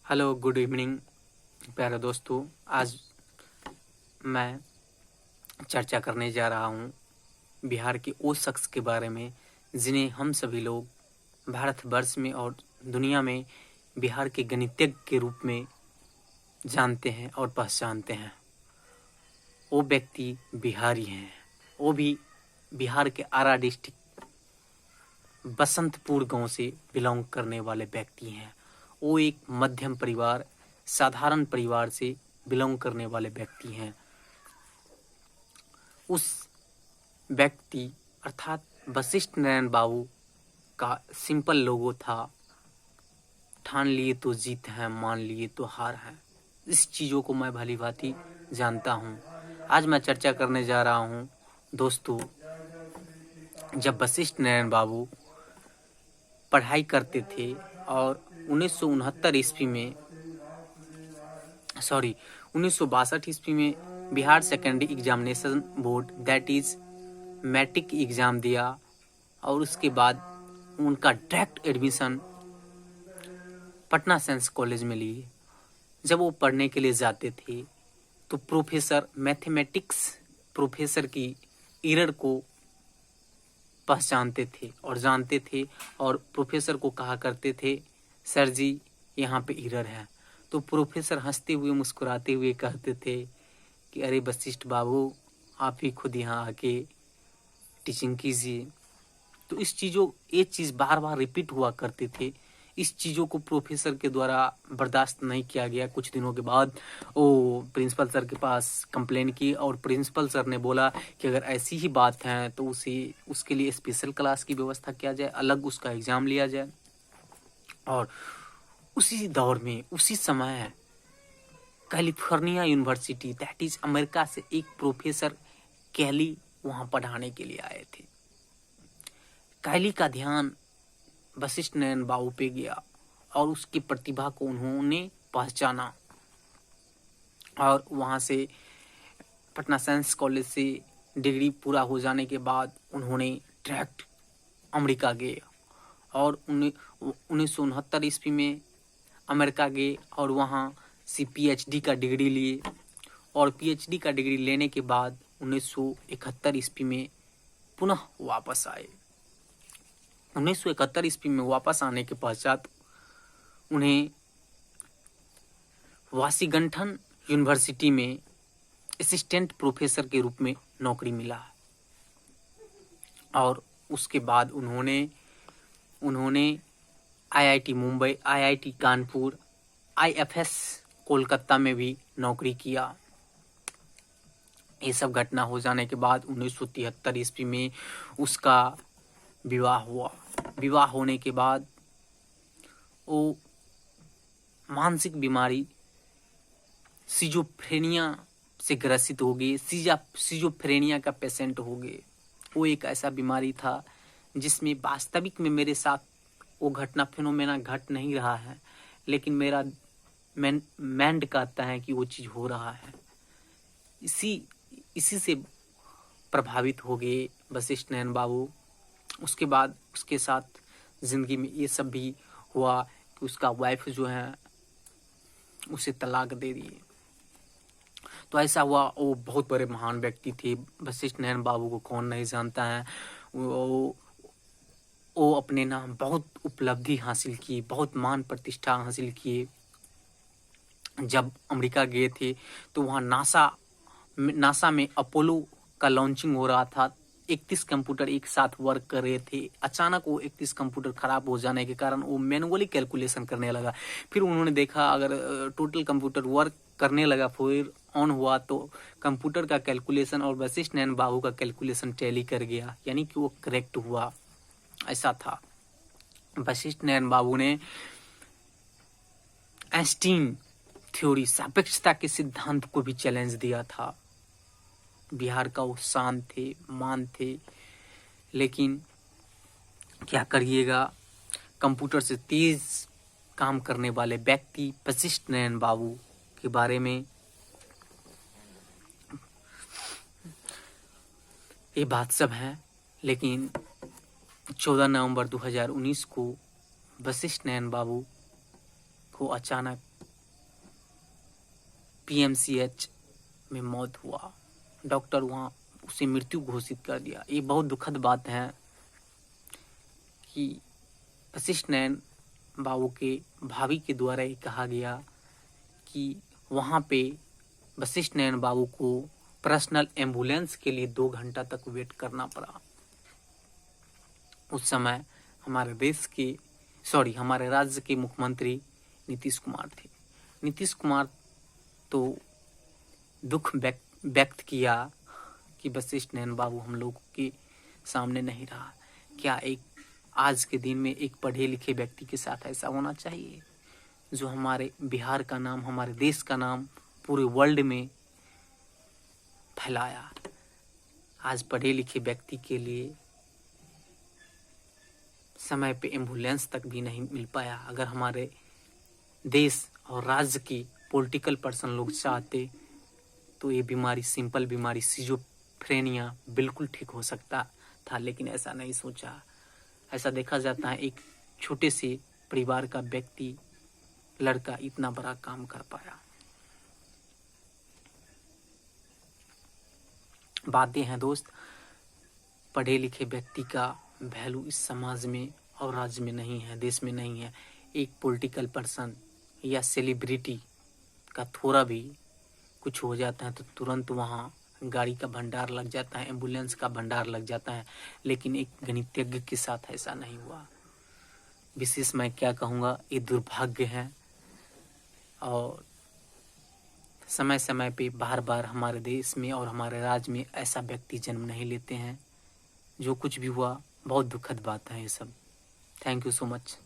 Hello, good evening प्यारे दोस्तों। आज मैं चर्चा करने जा रहा हूँ बिहार के उस शख्स के बारे में जिन्हें हम सभी लोग भारतवर्ष में और दुनिया में बिहार के गणितज्ञ के रूप में जानते हैं और पहचानते हैं। वो व्यक्ति बिहारी हैं। वो भी बिहार के आरा डिस्ट्रिक्ट बसंतपुर गांव से बिलोंग करने वाले व्यक्ति हैं। वो एक मध्यम परिवार, साधारण परिवार से बिलोंग करने वाले व्यक्ति हैं। उस व्यक्ति अर्थात वशिष्ठ नारायण बाबू का सिंपल लोगो था, ठान लिए तो जीत है, मान लिए तो हार है। इस चीज़ों को मैं भली भांति जानता हूँ। आज मैं चर्चा करने जा रहा हूँ दोस्तों, जब वशिष्ठ नारायण बाबू पढ़ाई करते थे और 1969 ईस्वी में 1962 ईस्वी में Bihar secondary examination board that is matric exam दिया और उसके बाद उनका direct admission Patna science college में लिए। जब वो पढ़ने के लिए जाते थे तो प्रोफेसर मैथमेटिक्स प्रोफेसर की एरर को पहचानते थे और जानते थे और प्रोफेसर को कहा करते थे, सर जी यहाँ पे एरर है। तो प्रोफेसर हंसते हुए मुस्कुराते हुए कहते थे कि अरे वशिष्ठ बाबू, आप ही खुद यहाँ आके टीचिंग कीजिए। तो ये चीज़ बार बार रिपीट हुआ करते थे। इस चीज़ों को प्रोफेसर के द्वारा बर्दाश्त नहीं किया गया। कुछ दिनों के बाद वो प्रिंसिपल सर के पास कंप्लेन की और प्रिंसिपल सर ने बोला कि अगर ऐसी ही बात है तो उसके लिए स्पेशल क्लास की व्यवस्था किया जाए, अलग उसका एग्ज़ाम लिया जाए। और उसी दौर में, उसी समय California university that is America से एक प्रोफेसर कैली वहाँ पढ़ाने के लिए आए थे। कैली का ध्यान वशिष्ठ नारायण बाबू पे गया और उसकी प्रतिभा को उन्होंने पहचाना और वहाँ से पटना साइंस कॉलेज से डिग्री पूरा हो जाने के बाद उन्होंने डायरेक्ट अमेरिका गए और 1969 ईस्वी में अमेरिका गए और वहाँ से पीएचडी का डिग्री लिए और पीएचडी का डिग्री लेने के बाद 1971 ईस्वी में पुनः वापस आए। 1971 ईस्वी में वापस आने के पश्चात उन्हें वाशिंगटन यूनिवर्सिटी में असिस्टेंट प्रोफेसर के रूप में नौकरी मिला और उसके बाद उन्होंने IIT Mumbai, IIT Kanpur, IFS Kolkata में भी नौकरी किया। ये सब घटना हो जाने के बाद 1973 ईस्वी में उसका विवाह हुआ। विवाह होने के बाद वो मानसिक बीमारी सिजोफ्रेनिया से ग्रसित हो गए, सिजोफ्रेनिया का पेशेंट हो गए। वो एक ऐसा बीमारी था जिसमें वास्तविक में मेरे साथ वो घटना फिनोमेना घट नहीं रहा है, लेकिन मेरा माइंड कहता है कि वो चीज़ हो रहा है। इसी से प्रभावित हो गए वशिष्ठ नारायण बाबू। उसके बाद उसके साथ ज़िंदगी में ये सब भी हुआ कि उसका वाइफ जो है उसे तलाक दे दिए। तो ऐसा हुआ। वो बहुत बड़े महान व्यक्ति थे। वशिष्ठ नारायण बाबू को कौन नहीं जानता है। वो अपने नाम बहुत उपलब्धि हासिल की, बहुत मान प्रतिष्ठा हासिल किए। जब अमेरिका गए थे तो वहाँ नासा में अपोलो का लॉन्चिंग हो रहा था। 31 कंप्यूटर एक साथ वर्क कर रहे थे। अचानक वो 31 कंप्यूटर खराब हो जाने के कारण वो मैनुअली कैलकुलेशन करने लगा। फिर उन्होंने देखा अगर टोटल कंप्यूटर वर्क करने लगा, फिर ऑन हुआ तो कंप्यूटर का कैलकुलेशन और वशिष्ठ नारायण बाबू का कैलकुलेशन टैली कर गया, यानी कि वो करेक्ट हुआ। ऐसा था। वशिष्ठ नारायण बाबू ने आइंस्टीन थ्योरी, सापेक्षता के सिद्धांत को भी चैलेंज दिया था। बिहार का वो शान थे, मान थे, लेकिन क्या करिएगा, कंप्यूटर से तेज काम करने वाले व्यक्ति वशिष्ठ नारायण बाबू के बारे में ये बात सब है। लेकिन 14 नवंबर 2019 को वशिष्ठ नारायण बाबू को अचानक पीएमसीएच में मौत हुआ। डॉक्टर वहाँ उसे मृत्यु घोषित कर दिया। ये बहुत दुखद बात है कि वशिष्ठ नारायण बाबू के भाभी के द्वारा ये कहा गया कि वहाँ पे वशिष्ठ नारायण बाबू को पर्सनल एम्बुलेंस के लिए 2 घंटा तक वेट करना पड़ा। उस समय हमारे राज्य के मुख्यमंत्री नीतीश कुमार थे। नीतीश कुमार तो दुख व्यक्त किया कि वशिष्ठ नारायण बाबू हम लोग के सामने नहीं रहा। क्या एक आज के दिन में एक पढ़े लिखे व्यक्ति के साथ ऐसा होना चाहिए, जो हमारे बिहार का नाम, हमारे देश का नाम पूरे वर्ल्ड में फैलाया। आज पढ़े लिखे व्यक्ति के लिए समय पे एम्बुलेंस तक भी नहीं मिल पाया। अगर हमारे देश और राज्य की पॉलिटिकल पर्सन लोग चाहते तो ये बीमारी, सिंपल बीमारी सिजोफ्रेनिया बिल्कुल ठीक हो सकता था, लेकिन ऐसा नहीं सोचा। ऐसा देखा जाता है एक छोटे से परिवार का व्यक्ति, लड़का इतना बड़ा काम कर पाया। बातें हैं दोस्त, पढ़े लिखे व्यक्ति का वैल्यू इस समाज में और राज्य में नहीं है, देश में नहीं है। एक पॉलिटिकल पर्सन या सेलिब्रिटी का थोड़ा भी कुछ हो जाता है तो तुरंत वहाँ गाड़ी का भंडार लग जाता है, एम्बुलेंस का भंडार लग जाता है, लेकिन एक गणितज्ञ के साथ ऐसा नहीं हुआ। विशेष मैं क्या कहूँगा, ये दुर्भाग्य है। और समय समय पे बार बार हमारे देश में और हमारे राज्य में ऐसा व्यक्ति जन्म नहीं लेते हैं। जो कुछ भी हुआ बहुत दुखद बात है ये सब। Thank you so much.